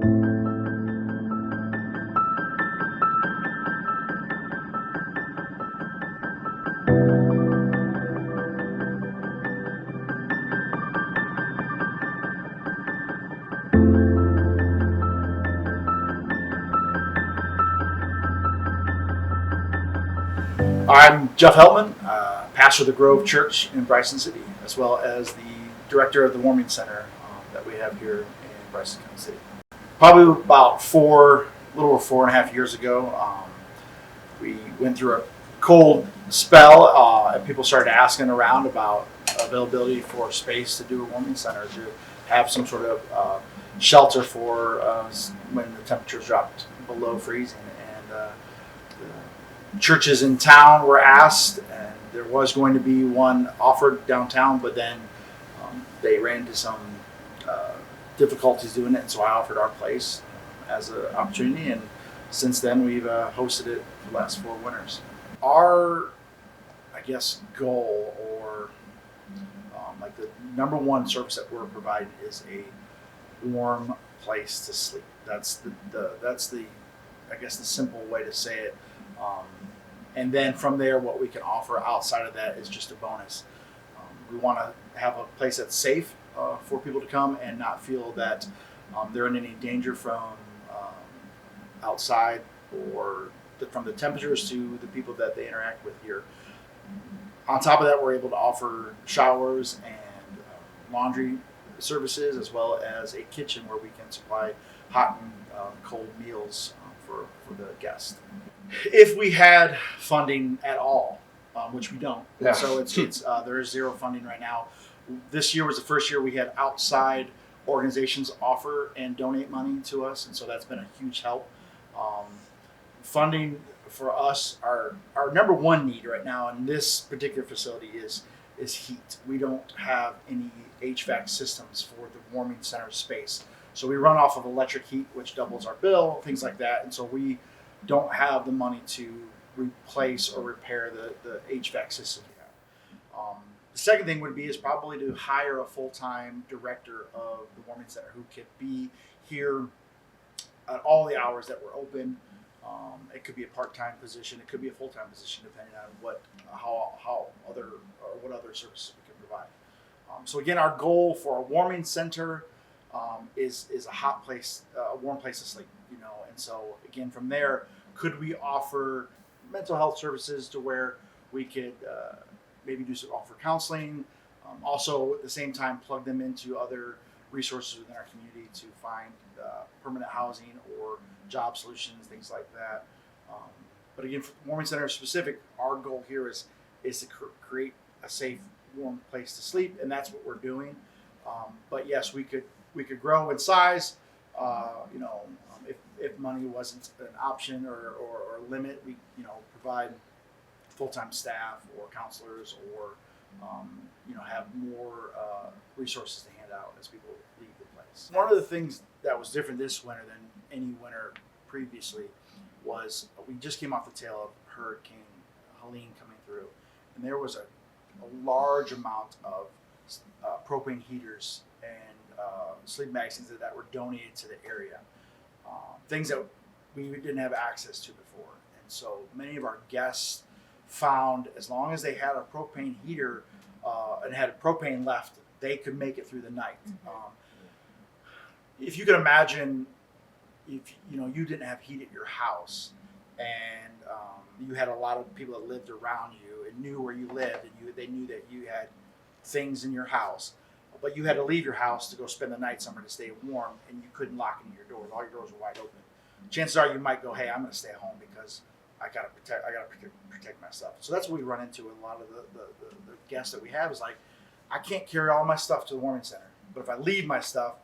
I'm Jeff Heltman, pastor of the Grove Church in Bryson City, as well as the director of the Warming Center that we have here in Bryson County City. Probably about a little over 4.5 years ago, we went through a cold spell, and people started asking around about availability for space to do a warming center, to have some sort of shelter for when the temperatures dropped below freezing. And churches in town were asked, and there was going to be one offered downtown, but then they ran into some difficulties doing it, and so I offered our place as an opportunity, and since then we've hosted it for the last 4 winters. Our, goal, or like the number one service that we're providing is a warm place to sleep. That's the simple way to say it. And then from there, what we can offer outside of that is just a bonus. We want to have a place that's safe for people to come and not feel that they're in any danger from outside, or from the temperatures to the people that they interact with here. On top of that, we're able to offer showers and laundry services, as well as a kitchen where we can supply hot and cold meals for the guests. If we had funding at all, which we don't, so it's there is zero funding right now. This year was the first year we had outside organizations offer and donate money to us, and so that's been a huge help. Funding for us, our number one need right now in this particular facility is heat. We don't have any HVAC systems for the warming center space, so we run off of electric heat, which doubles our bill, things like that, and so we don't have the money to replace or repair the HVAC system we have. The second thing would be is probably to hire a full-time director of the warming center who could be here at all the hours that we're open. It could be a part-time position, it could be a full-time position, depending on what other services we can provide. So again, our goal for a warming center is a hot place, a warm place to sleep, and so again, from there, could we offer mental health services to where we could maybe offer counseling, also at the same time plug them into other resources within our community to find permanent housing or job solutions, things like that. But again, for warming center specific, our goal here is to create a safe, warm place to sleep, and that's what we're doing. But yes, we could grow in size. If money wasn't an option or limit, we provide full-time staff or counselors, or have more resources to hand out as people leave the place. One of the things that was different this winter than any winter previously was we just came off the tail of Hurricane Helene coming through, and there was a large amount of propane heaters and sleep magazines that were donated to the area. Things that we didn't have access to before. And so many of our guests found, as long as they had a propane heater and had propane left, they could make it through the night. If you could imagine, if you didn't have heat at your house, and you had a lot of people that lived around you and knew where you lived, and they knew that you had things in your house, but you had to leave your house to go spend the night somewhere to stay warm, and you couldn't lock any of your doors. All your doors were wide open. Chances are you might go, hey, I'm going to stay at home because I got to protect my stuff. So that's what we run into with a lot of the guests that we have, is like, I can't carry all my stuff to the warming center, but if I leave my stuff,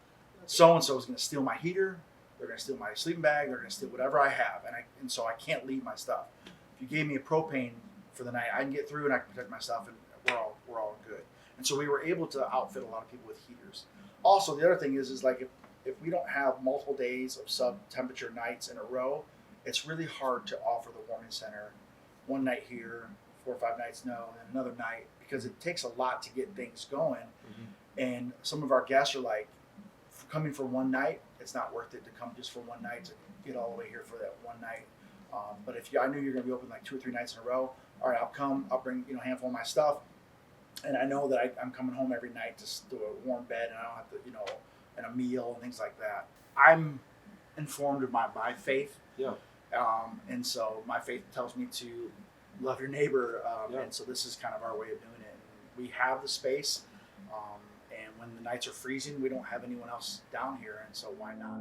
so-and-so is going to steal my heater, they're going to steal my sleeping bag, they're going to steal whatever I have, and so I can't leave my stuff. If you gave me a propane for the night, I can get through and I can protect my stuff, and we're all good. And so we were able to outfit a lot of people with heaters. Also, the other thing is like if we don't have multiple days of sub-temperature nights in a row, it's really hard to offer the warming center one night here, 4 or 5 nights and another night, because it takes a lot to get things going. Mm-hmm. And some of our guests are like, coming for one night, it's not worth it to come just for one night to get all the way here for that one night. But if I knew you're going to be open like 2 or 3 nights in a row, all right, I'll come. I'll bring a handful of my stuff, and I know that I'm coming home every night to a warm bed, and I don't have to and a meal and things like that. I'm informed by my faith. Yeah. And so my faith tells me to love your neighbor. Yeah. And so this is kind of our way of doing it. And we have the space. And when the nights are freezing, we don't have anyone else down here. And so why not?